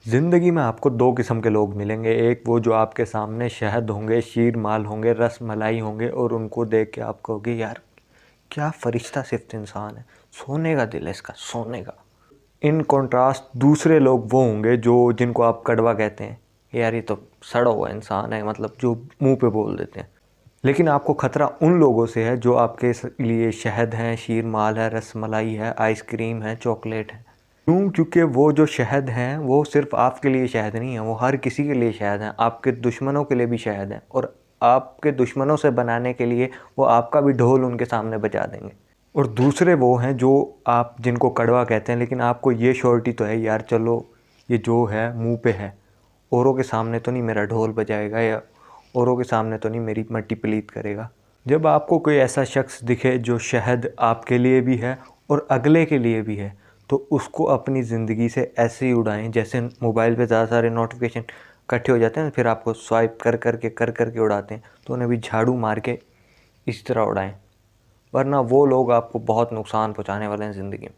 ज़िंदगी में आपको दो किस्म के लोग मिलेंगे। एक वो जो आपके सामने शहद होंगे, शीर माल होंगे, रस मलाई होंगे और उनको देख के आप कहोगे यार क्या फरिश्ता सिफ्त इंसान है, सोने का दिल है इसका, सोने का। इन कॉन्ट्रास्ट दूसरे लोग वो होंगे जो जिनको आप कड़वा कहते हैं, यार ये तो सड़ा हुआ इंसान है, मतलब जो मुंह पे बोल देते हैं। लेकिन आपको ख़तरा उन लोगों से है जो आपके लिए शहद हैं, शीर माल है, रस मलाई है, आइसक्रीम है, चॉकलेट है। क्यों? क्योंकि वो जो शहद हैं वो सिर्फ आपके लिए शहद नहीं है, वो हर किसी के लिए शहद हैं, आपके दुश्मनों के लिए भी शहद हैं, और आपके दुश्मनों से बनाने के लिए वो आपका भी ढोल उनके सामने बजा देंगे। और दूसरे वो हैं जो आप जिनको कड़वा कहते हैं, लेकिन आपको ये श्योरिटी तो है यार चलो ये जो है मुंह पे है, औरों के सामने तो नहीं मेरा ढोल बजाएगा या औरों के सामने तो नहीं मेरी मट्टी पलीत करेगा। जब आपको कोई ऐसा शख्स दिखे जो शहद आपके लिए भी है और अगले के लिए भी है, तो उसको अपनी ज़िंदगी से ऐसे ही उड़ाएं जैसे मोबाइल पे ज़्यादा सारे नोटिफिकेशन इकट्ठे हो जाते हैं, फिर आपको स्वाइप कर करके उड़ाते हैं, तो उन्हें भी झाड़ू मार के इस तरह उड़ाएं, वरना वो लोग आपको बहुत नुकसान पहुंचाने वाले हैं ज़िंदगी में।